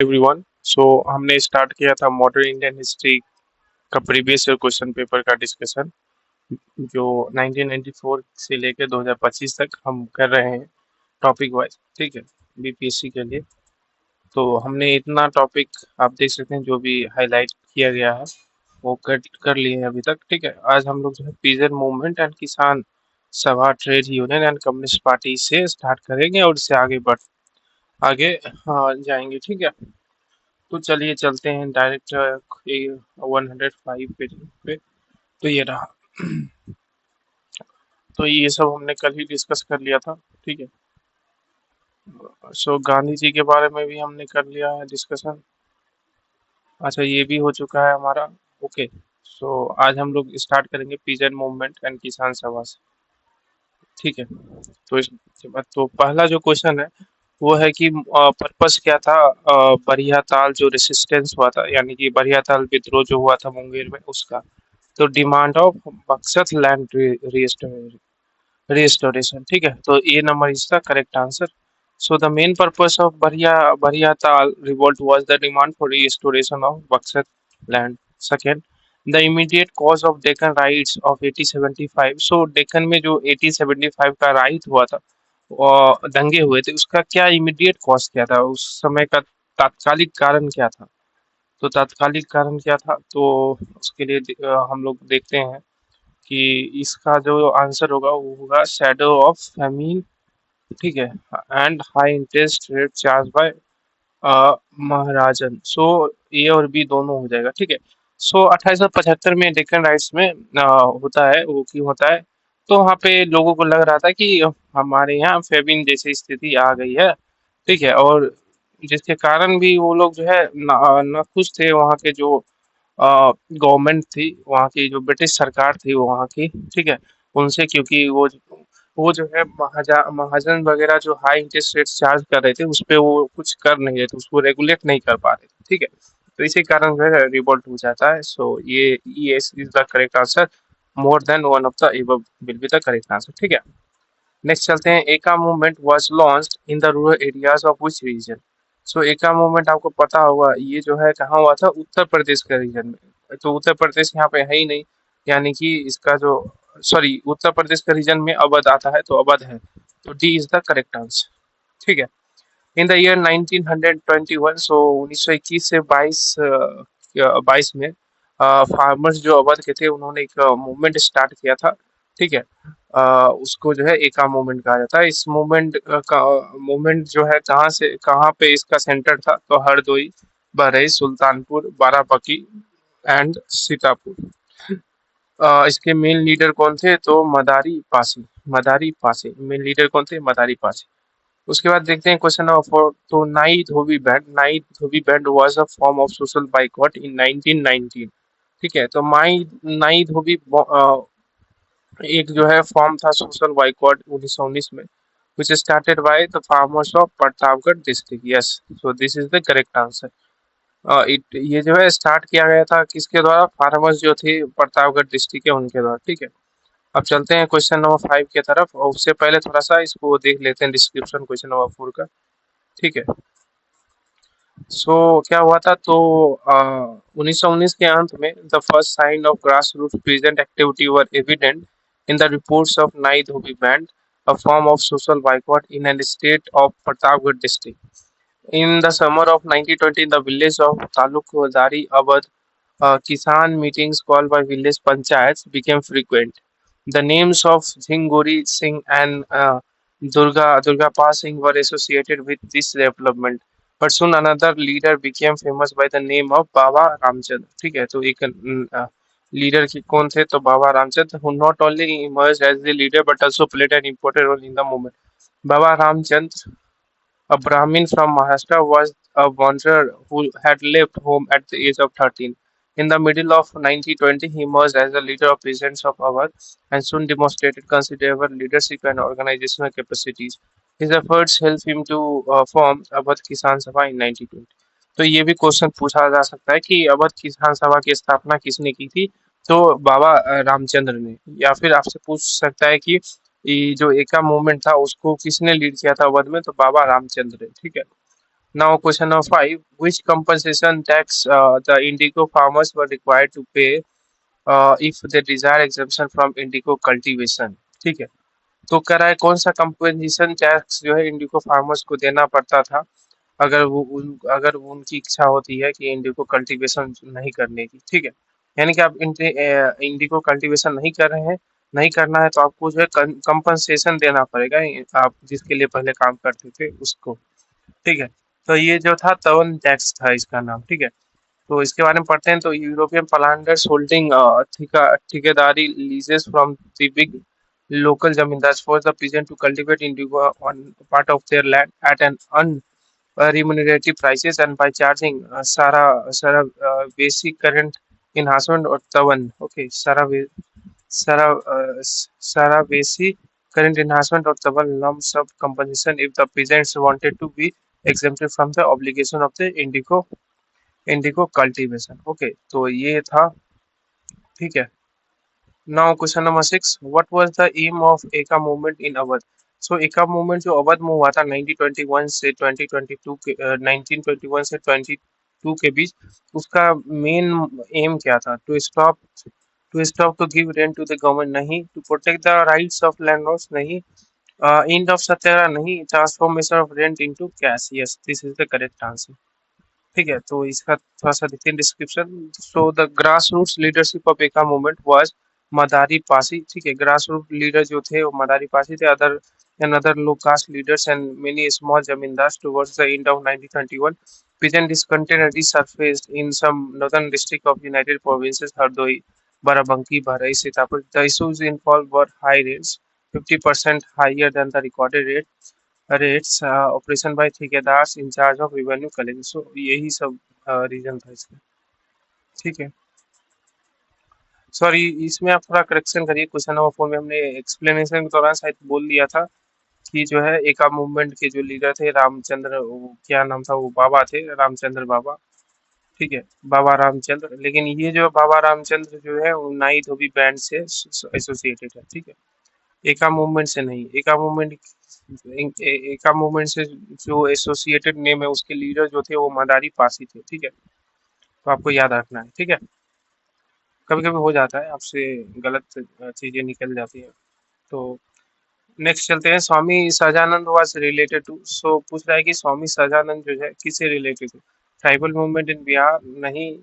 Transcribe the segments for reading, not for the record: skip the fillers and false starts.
Everyone. सो हमने start किया था मॉडर्न इंडियन हिस्ट्री का प्रीवियस ईयर क्वेश्चन पेपर का डिस्कशन, जो 1994 से लेकर 2025 तक हम कर रहे हैं टॉपिक वाइज। ठीक है, बीपीएससी के लिए। तो हमने इतना टॉपिक, आप देख सकते हैं, जो भी हाईलाइट किया गया है वो कर लिए हैं अभी तक। ठीक है, आज हम लोग जो है पीजेंट मूवमेंट एंड किसान सभा, trade union and communist party से स्टार्ट करेंगे और इससे आगे जाएंगे। ठीक है, तो चलिए चलते हैं डायरेक्ट 105 पेज पे। तो ये रहा। तो ये सब हमने कल ही डिस्कस कर लिया था। ठीक है, सो गांधी जी के बारे में भी हमने कर लिया है डिस्कशन। अच्छा, ये भी हो चुका है हमारा। ओके, सो आज हम लोग स्टार्ट करेंगे पीजेंट मूवमेंट एंड किसान सभा से। ठीक है, तो इसके बाद तो पहला जो क्वेश्चन है वो है कि पर्पस क्या था बरिया ताल जो रेसिस्टेंस हुआ था, यानी कि बरिया ताल विद्रोह जो हुआ था मुंगेर में, उसका। तो डिमांड ऑफ मकसद लैंड रिस्टोरेशन। ठीक है, तो a number is the correct answer. So the main purpose of Bariya Tal revolt was the demand for restoration of Buxar land. Second, the immediate cause of Deccan riots of 1875। So Deccan में जो 1875 का right हुआ था, दंगे हुए थे, उसका क्या इमीडिएट कॉज क्या था, उस समय का तात्कालिक कारण क्या था। तो तात्कालिक कारण क्या था, तो उसके लिए हम लोग देखते हैं कि इसका जो आंसर होगा वो होगा शैडो ऑफ फेमिन। ठीक है, and high interest rate charge by Maharajan. So a और बी दोनों हो जाएगा। ठीक है, सो 1875 में डेक्कन राइट्स में होता है, वो क्यों होता है, तो वहाँ पे लोगों को लग रहा था कि हमारे यहाँ फेमिन जैसी स्थिति आ गई है। ठीक है, और जिसके कारण भी वो लोग जो है ना खुश थे, वहाँ के जो गवर्नमेंट थी, वहाँ की जो ब्रिटिश सरकार थी वहाँ की। ठीक है, उनसे, क्योंकि वो जो है महाजन वगैरह जो हाई इंटरेस्ट रेट चार्ज कर रहे थे, उस पे वो कुछ कर नहीं रहे थे, उसको रेगुलेट नहीं कर पा रहे थे। ठीक है, तो इसी कारण जो है रिवोल्ट हो जाता है। सो ये is the correct answer. More than one of the above will be the correct answer. ठीक है, नेक्स्ट चलते हैं। Eka movement was launched in the rural areas of which region. So Eka movement आपको पता होगा, ये जो है कहाँ हुआ था, उत्तर प्रदेश के रीजन में। तो उत्तर प्रदेश यहाँ पे है ही नहीं, यानी कि इसका जो, सॉरी, उत्तर प्रदेश के रीजन में अवध आता है, तो अवध है। तो D is the correct answer. ठीक है, इन द ईयर 1921, सो 1921 से 22 में फार्मर्स जो अवध के थे, उन्होंने एक मूवमेंट स्टार्ट किया था। ठीक है, उसको जो है एका मूवमेंट कहा जाता है। इस मूवमेंट का मूवमेंट जो है कहाँ पे इसका सेंटर था, तो हरदोई, बहराइच, सुल्तानपुर, बाराबंकी एंड सीतापुर। इसके मेन लीडर कौन थे, तो मदारी पासी मेन लीडर कौन थे, मदारी पासी। उसके बाद देखते हैं क्वेश्चन नंबर 4। तो Nai Dhobi band was a form of social boycott in 1919। ठीक है, तो नाई धोबी एक जो है फॉर्म था सोशल बाइकॉट 1919 में, which started by the farmers of Pratapgarh district. Yes, so this is the correct answer. It ये जो है स्टार्ट किया गया था किसके द्वारा, फार्मर्स जो थे प्रतापगढ़ डिस्ट्रिक्ट के, उनके द्वारा। ठीक है, अब चलते हैं क्वेश्चन नंबर 5 की तरफ, और उससे पहले थोड़ा सा इसको देख लेते हैं डिस्क्रिप्शन क्वेश्चन नंबर 4 का। ठीक है, सो क्या हुआ था, तो 1919 के अंत में the first sign of grass root peasant activity were evident in the reports of Nai Dhobi band, a form of social boycott in an state of Pratapgarh district. In the summer of 1920, in the village of Talukdari, Awadh, Kisan meetings called by village panchayats became frequent. The names of Jhinguri Singh and Durgapal Singh were associated with this development. But soon another leader became famous by the name of Baba Ramchand. ठीक है, तो एक leader की कौन थे, तो बाबा Ramchandra, who not only emerged as the leader but also played an important role in the movement. Baba Ramchand, a Brahmin from Maharashtra, was a wanderer who had left home at the age of 13. In the middle of 1920, he emerged as the leader of peasants of Awadh and soon demonstrated considerable leadership and organizational capacities. His efforts helped him to form Awadh Kisan Sabha in 1920. तो ये भी question पूछा जा सकता है कि अवध किसान सभा की स्थापना किसने की थी, तो बाबा रामचंद्र ने। या फिर आपसे पूछ सकता है कि ये जो एका मूवमेंट था उसको किसने लीड किया था अवध में, तो बाबा रामचंद्र। ठीक है, Now question number 5. Which compensation tax the indigo farmers were required to pay if they desire exemption from indigo cultivation? ठीक है, तो कह रहा है कौन सा कंपनसेशन टैक्स जो है इंडिको फार्मर्स को देना पड़ता था अगर उनकी इच्छा होती है कि इंडिको कल्टीवेशन नहीं करने की। ठीक है, यानी कि आप इंडिको कल्टीवेशन नहीं कर रहे हैं, नहीं करना है तो आपको जो है कंपनसेशन देना पड़ेगा, आप जिसके लिए पहले काम करते थे उसको। ठीक है, तो ये जो था तवन टैक्स था इसका नाम। ठीक है, तो इसके बारे में पढ़ते हैं। तो यूरोपियन प्लांटर्स होल्डिंग ठेकेदारी लीजेस from the big local zamindars for the peasant to cultivate indigo on part of their land at an unremunerative prices and by charging basic current enhancement or tavan. Okay, Sara basic current enhancement or tavan lump sum compensation if the peasants wanted to be exempted from the obligation of the indigo cultivation. Okay, तो ये था। ठीक है, now question number 6. What was the aim of Eka movement in Awadh? So Eka movement जो अवध में हुआ था 1921 से 2022 के 1921 से 22 के बीच, उसका मेन एम क्या था? To stop to give rent to the government नहीं, to protect the rights of landlords नहीं, एंड ऑफ सत्याग्रह नहीं, transformation of rent into cash. Yes, this is the correct answer. ठीक है, तो इसका थोड़ा सा देखते हैं description. So the grass roots leadership of Eka movement was Madari Pasi. ठीक है, ग्रास रूट लीडर जो थे वो मदारी पासी थे। Other low caste leaders and many small zamindars towards the end of 1921 present discontent resurfaced in some northern district of United Provinces, Hardoi, Barabanki, Bharai, Sitapur. The issues involved were high rates, 50% higher than the recorded rates, operation by ठेकेदार्स in charge of revenue collection. So यही सब reason था इसका। ठीक है, sorry इसमें आप थोड़ा करेक्शन करिए। क्वेश्चन नंबर 4 में हमने एक्सप्लेनेशन के दौरान शायद बोल दिया था कि जो है एका मूवमेंट के जो लीडर थे रामचंद्र, वो क्या नाम था, वो बाबा थे, रामचंद्र बाबा। ठीक है, बाबा रामचंद्र। लेकिन ये जो बाबा रामचंद्र जो है वो नाई धोबी बैंड से एसोसिएटेड है। ठीक है, एका मूवमेंट से नहीं। एका मूवमेंट से जो एसोसिएटेड नेम है उसके लीडर जो थे वो मदारी पासी थे। ठीक है, तो आपको याद रखना है। ठीक है, कभी कभी हो जाता है आपसे गलत चीजें निकल जाती हैं। तो नेक्स्ट चलते हैं। Swami Sahajanand was related to. सो पूछ रहा है कि स्वामी सहजानंद जो है किससे रिलेटेड है? ट्राइबल मूवमेंट इन बिहार नहीं,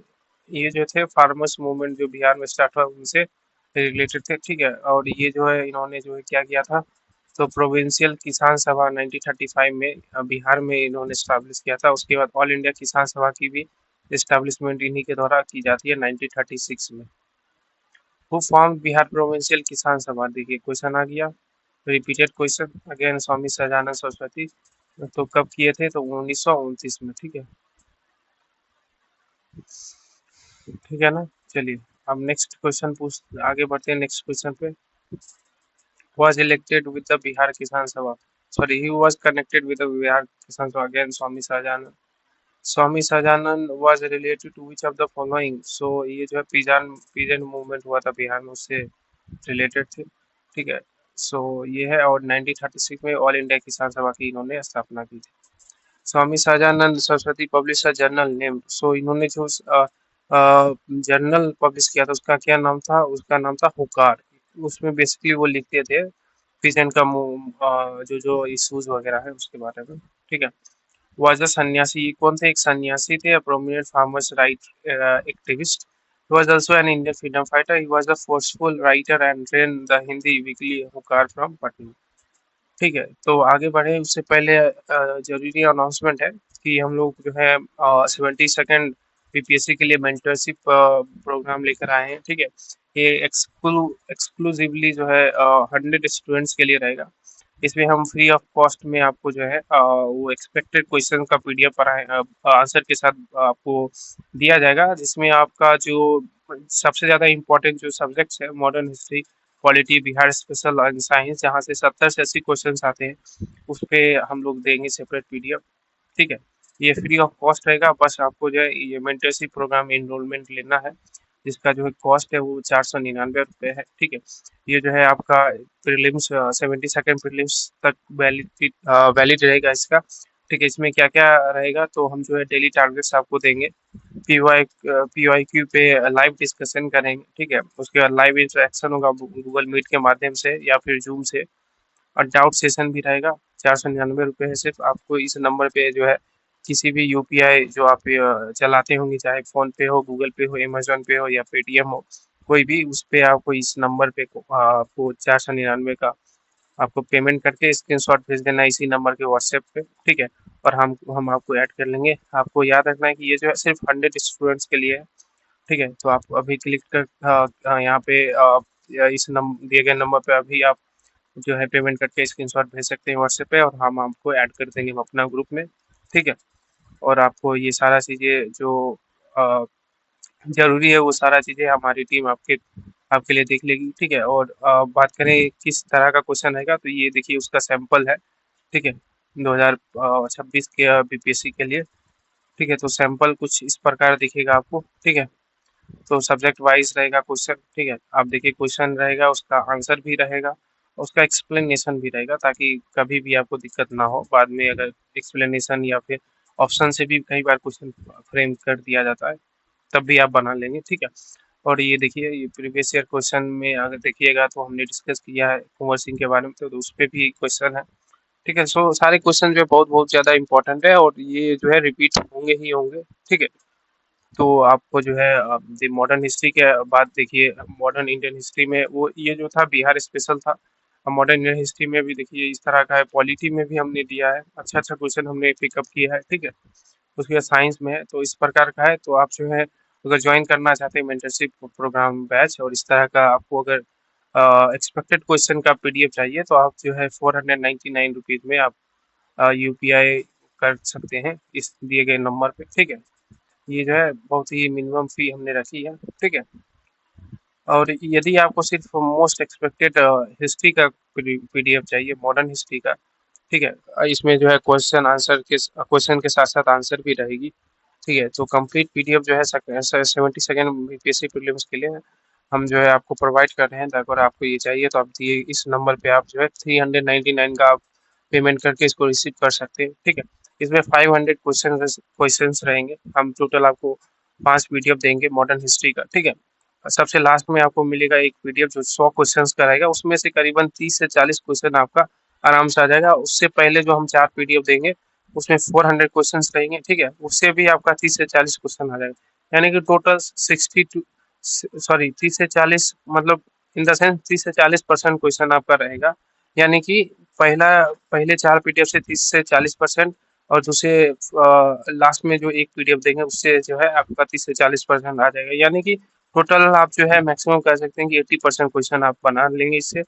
ये जो थे फार्मर्स मूवमेंट जो बिहार में स्टार्ट हुआ उनसे रिलेटेड थे। ठीक है, और ये जो है इन्होंने जो है क्या किया था, तो प्रोविंशियल किसान सभा 1935 में बिहार में इन्होंने स्टैब्लिश किया था। उसके बाद ऑल इंडिया किसान सभा की भी एस्टैब्लिशमेंट इन्हीं के द्वारा की जाती है 1936 में। हु फॉर्म बिहार प्रोविंशियल किसान सभा? देखिए क्वेश्चन आ गया, रिपीटेड क्वेश्चन अगेन। स्वामी सहजानंद सरस्वती। तो कब किए थे? तो 1929 में। ठीक है, ठीक है ना। चलिए अब नेक्स्ट क्वेश्चन आगे बढ़ते हैं नेक्स्ट क्वेश्चन पे। was elected with the Bihar Kisan Sabha. Sorry, he was connected with the Bihar Kisan Sabha. Again, Swami Sahajanand. Swami Sahajanand was related to which of the following? So ये जो है pigeon movement हुआ था बिहार में, उससे related थे। ठीक है, सो ये है। और 1936 में ऑल इंडिया किसान सभा की इन्होंने स्थापना की थी। Swami Sahajanand Saraswati publish a journal name. सो इन्होंने जो जर्नल पब्लिश किया था उसका क्या नाम था? उसका नाम था हुकार। उसमें बेसिकली वो लिखते थे पीजेंट का जो जो इश्यूज वगैरह है उसके बारे में। ठीक है, was a सन्यासी। कौन थे? एक सन्यासी थे, a prominent farmers right activist. He was also an Indian freedom fighter. He was a forceful writer and ran the Hindi weekly Hukar from Patna. ठीक है, तो आगे बढ़े उससे पहले जरूरी अनाउंसमेंट है कि हम लोग जो है 72nd बीपीएससी के लिए मेंटरशिप प्रोग्राम लेकर आए हैं। ठीक है, ये एक्सक्लूसिवली जो है 100 स्टूडेंट्स के लिए रहेगा। इसमें हम फ्री ऑफ कॉस्ट में आपको जो है वो एक्सपेक्टेड क्वेश्चन का पीडीएफ पर आंसर के साथ आपको दिया जाएगा, जिसमें आपका जो सबसे ज़्यादा इम्पोर्टेंट जो सब्जेक्ट्स है modern history, polity, Bihar special and science, जहाँ से 70 से 80 क्वेश्चन आते हैं, उस पर हम लोग देंगे सेपरेट पीडीएफ। ठीक है, ये फ्री ऑफ कॉस्ट रहेगा। बस आपको जो है ये मेंटरशिप प्रोग्राम एनरोलमेंट लेना है, जिसका जो है कॉस्ट है वो 499 रुपये है। ठीक है, ये जो है आपका प्रीलिम्स 72nd प्रीलिम्स तक वैलिड रहेगा इसका। ठीक है, इसमें क्या क्या रहेगा, तो हम जो है डेली टारगेट्स आपको देंगे, पीवाई क्यू पे लाइव डिस्कशन करेंगे। ठीक है, उसके बाद लाइव इंटरेक्शन होगा गूगल मीट के माध्यम से या फिर जूम से, और डाउट सेशन भी रहेगा। 499 रुपये है सिर्फ। आपको इस नंबर पे जो है किसी भी यूपीआई जो आप चलाते होंगे, चाहे फोन पे हो, गूगल पे हो, अमेजोन पे हो या पेटीएम हो, कोई भी, उस पे आपको इस नंबर पे आपको 499 का आपको पेमेंट करके स्क्रीनशॉट भेज देना इसी नंबर के व्हाट्सएप पे। ठीक है, और हम आपको ऐड कर लेंगे। आपको याद रखना है कि ये जो है सिर्फ 100 स्टूडेंट्स के लिए है। ठीक है, तो आप अभी क्लिक कर यहाँ पे इस दिए गए नंबर पे अभी आप जो है पेमेंट करके स्क्रीनशॉट भेज सकते हैं व्हाट्सएप पे, और हम आपको ऐड कर देंगे अपना ग्रुप में। ठीक है, और आपको ये सारा चीज़ें जो अ, ज़रूरी है वो सारा चीज़ें हमारी टीम आपके लिए देख लेगी। ठीक है, और बात करें किस तरह का क्वेश्चन रहेगा, तो ये देखिए उसका सैंपल है। ठीक है, 2026 के बीपीएससी के लिए। ठीक है, तो सैंपल कुछ इस प्रकार दिखेगा आपको। ठीक है, तो सब्जेक्ट वाइज रहेगा क्वेश्चन। ठीक है, आप देखिए क्वेश्चन रहेगा, उसका आंसर भी रहेगा, उसका एक्सप्लेनेशन भी रहेगा, ताकि कभी भी आपको दिक्कत ना हो बाद में, अगर एक्सप्लेनेशन या फिर ऑप्शन से भी कई बार क्वेश्चन फ्रेम कर दिया जाता है, तब भी आप बना लेंगे। ठीक है, और ये देखिए ये प्रीवियस ईयर क्वेश्चन में अगर देखिएगा तो हमने डिस्कस किया है कुंवर सिंह के बारे में, तो उस पर भी क्वेश्चन है। ठीक है, सो सारे क्वेश्चन जो है बहुत बहुत ज़्यादा इंपॉर्टेंट है, और ये जो है रिपीट होंगे ही होंगे। ठीक है, तो आपको जो है मॉडर्न हिस्ट्री के बाद देखिए, मॉडर्न इंडियन हिस्ट्री में वो ये जो था बिहार स्पेशल था। मॉडर्न इंडियन हिस्ट्री में भी देखिए इस तरह का है, पॉलिटी में भी हमने दिया है, अच्छा अच्छा क्वेश्चन हमने पिकअप किया है। ठीक है, उसके बाद साइंस में है, तो इस प्रकार का है। तो आप जो है अगर ज्वाइन करना चाहते हैं मेंटरशिप प्रोग्राम बैच, और इस तरह का आपको अगर एक्सपेक्टेड क्वेश्चन का पीडीएफ चाहिए, तो आप जो है 499 रुपीज़ में आप यूपीआई कर सकते हैं इस दिए गए नंबर पे। ठीक है, ये जो है बहुत ही मिनिमम फी हमने रखी है। ठीक है, और यदि आपको सिर्फ मोस्ट एक्सपेक्टेड हिस्ट्री का पीडीएफ चाहिए, मॉडर्न हिस्ट्री का, ठीक है, इसमें जो है क्वेश्चन के साथ साथ आंसर भी रहेगी। ठीक है, तो कंप्लीट पीडीएफ जो है 72 बीपीएससी प्रीलिम्स के लिए हम जो है आपको प्रोवाइड कर रहे हैं। अगर आपको ये चाहिए तो आप दिए इस नंबर पे आप जो है 399 का आप पेमेंट करके इसको रिसीव कर सकते हैं। ठीक है, इसमें 500 क्वेश्चंस रहेंगे। हम टोटल आपको 5 पीडीएफ देंगे मॉडर्न हिस्ट्री का। ठीक है, सबसे लास्ट में आपको मिलेगा एक पीडीएफ जो 100 क्वेश्चंस का रहेगा, उसमें से करीबन 30 से 40 क्वेश्चन आपका आराम से आ जाएगा। उससे पहले जो हम 4 पीडीएफ देंगे उसमें 400 क्वेश्चंस रहेंगे। ठीक है, उससे भी आपका 30 से 40 क्वेश्चन आ जाएगा, यानी कि टोटल 30 से 40, मतलब इन द सेंस 30 से 40% क्वेश्चन आपका रहेगा। यानी कि पहले 4 पीडीएफ से 30 से 40%, और दूसरे लास्ट में जो एक पीडीएफ देंगे उससे जो है आपका 30 से 40% आ जाएगा। यानी कि टोटल आप जो है मैक्सिमम कह सकते हैं कि 80% क्वेश्चन आप बना लेंगे इससे,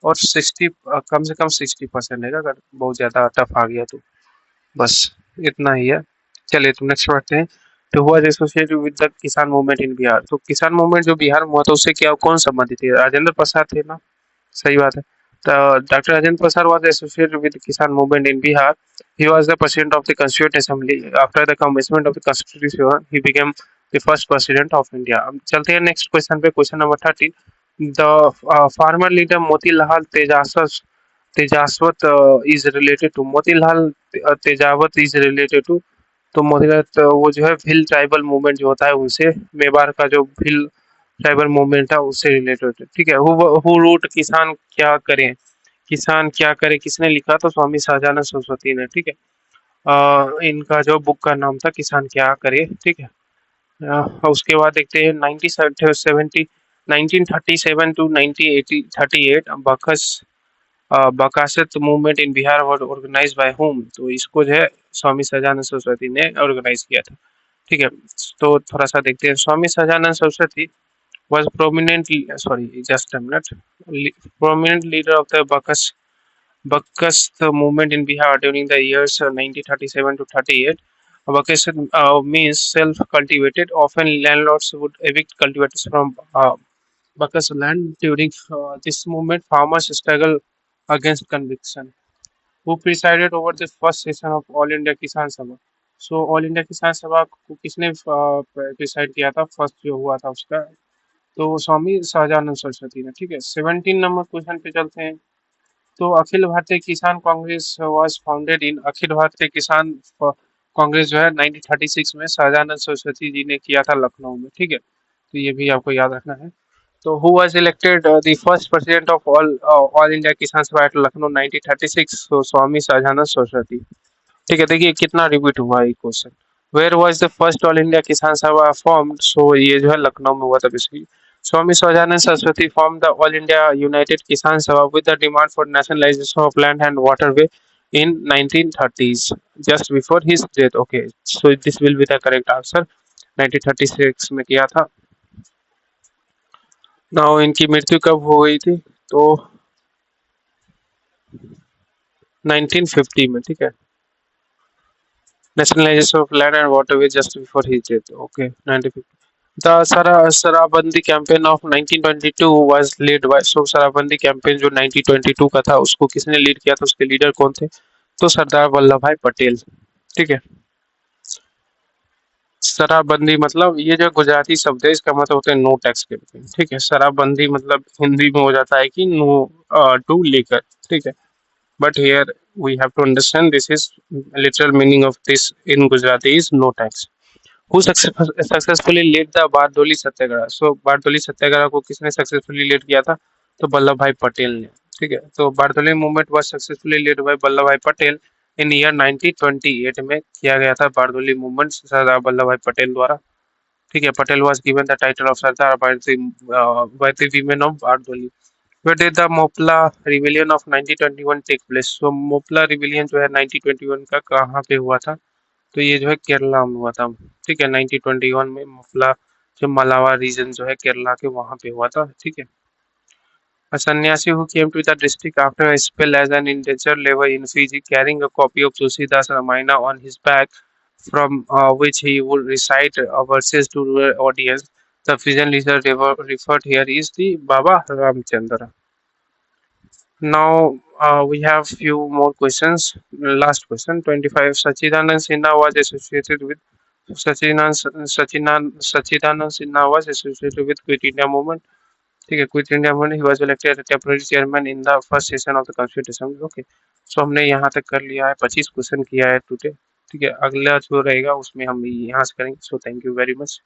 और 60 कम से कम 60% रहेगा अगर बहुत ज़्यादा टफ आ गया तो। बस इतना ही है। चलिए तो नेक्स्ट बढ़ते हैं। तो हुआ एसोसिएटेड विद द किसान मूवमेंट इन बिहार, तो किसान मूवमेंट जो बिहार में हुआ था उससे क्या कौन संबंधित है? राजेंद्र प्रसाद थे ना? सही बात है। तो doctor Rajendra Prasad was associated with the Kisan movement in Bihar. He was the president of the Constituent Assembly. After the commencement of the Constitution, he became the first president of India. अब चलते हैं नेक्स्ट क्वेश्चन पे, question number 30। The farmer leader Motilal Tejaswat is related to Motilal Tejawat is related to, तो मोतीलाल वो जो है भिल tribal movement जो होता है उनसे, मेवाड़ का जो भिल ट्राइबल मूवमेंट है उससे रिलेटेड है। ठीक है, हु रूट किसान क्या करें, किसान क्या करे किसने लिखा? तो स्वामी सहजानंद सरस्वती ने। ठीक है, इनका जो बुक का नाम था किसान क्या करे। ठीक है, उसके बाद देखते हैं 1937 to 1938 Bakasht movement in Bihar were organise by whom, तो इसको जो है स्वामी सहजानंद सरस्वती ने ऑर्गेनाइज किया था। ठीक है, तो थोड़ा सा देखते हैं। स्वामी Sahajanand Saraswati was just a minute, prominent leader of the Bacchus movement in Bihar during the years 1937 to 38. Bacchus means self-cultivated. Often landlords would evict cultivators from Bacchus land. During this movement, farmers struggle against conviction. Who presided over the first session of All India Kisan Sabha? So All India Kisan Sabha को किसने preside किया था? First जो हुआ था उसका, तो स्वामी सहजानंद सरस्वती ने। ठीक है, 17 नंबर क्वेश्चन पे चलते हैं। तो अखिल भारतीय किसान Congress was founded in Akhil Bharatiya किसान कांग्रेस जो है 1936 में शाहजानंद सरस्वती जी ने किया था लखनऊ में, ठीक है। तो ये भी आपको याद रखना है। तो who was elected the first president of all India Kisan सभा एट लखनऊ 1936? तो स्वामी शाहजानंद सरस्वती। ठीक है, देखिए कितना रिपीट हुआ है question. Where was the first all India Kisan Sabha formed? सो ये जो है लखनऊ में हुआ था basically. Swami Swajanand Saraswati formed the All India United Kisan Sabha with the demand for nationalization of land and waterway in 1930s, just before his death. Okay, so this will be the correct answer. 1936 में किया था। Now इनकी मृत्यु कब हो गई थी? तो 1950 में, ठीक है। Nationalization of land and waterway just before his death. Okay, 1950. The शराबबंदी campaign of 1922 was led by, so शराबबंदी कैंपेन जो 1922 का था उसको किसने लीड किया था, उसके लीडर कौन थे? तो सरदार वल्लभ भाई पटेल, ठीक है। शराबबंदी मतलब ये जो गुजराती शब्द है इसका मतलब होता है नो टैक्स कैंपेन, ठीक है। शराबबंदी मतलब हिंदी में हो जाता है कि नो टू लेकर, ठीक है। But here we have to understand this is literal meaning of this in Gujarati is no tax. Who successfully led the Bardoli सत्याग्रह? सो बारडोली सत्याग्रह को किसने सक्सेसफुली लीड किया था? तो वल्लभ भाई पटेल ने, ठीक है। तो Bardoli movement was successfully lead by Vallabh भाई पटेल इन ईयर 1928 में किया गया था बारडोली मूवमेंट सरदार वल्लभ भाई पटेल द्वारा, ठीक है। Patel was given the title of Sardar by the women of Bardoli. Where did the Mopla Rebellion of 1921 take place? So Mopla Rebellion जो है 1921 का कहाँ पे हुआ था? तो ये जो है केरला में हुआ था, ठीक है। 1921 में मोपला जो मलावा रीजन जो है केरला के वहाँ पे हुआ था, ठीक है। A sannyasi who came to the district after a spell as an indentured labor in Fiji, carrying a copy of Tulsidas Ramayana on his back, from which he would recite verses to rural audience. The Fijian leader referred here is the Baba Ramchandra. Now we have few more questions. Last question 25. Sachidanand Sinha was associated with Sachidanand Sinha was associated with Quit India movement. ठीक है, quit India movement. He was elected temporary chairman in the first session of the constitution. Okay, so हमने यहाँ तक कर लिया है, 25 question किया है टुडे, ठीक है। अगला जो रहेगा उसमें हम यहाँ से करेंगे। So thank you very much.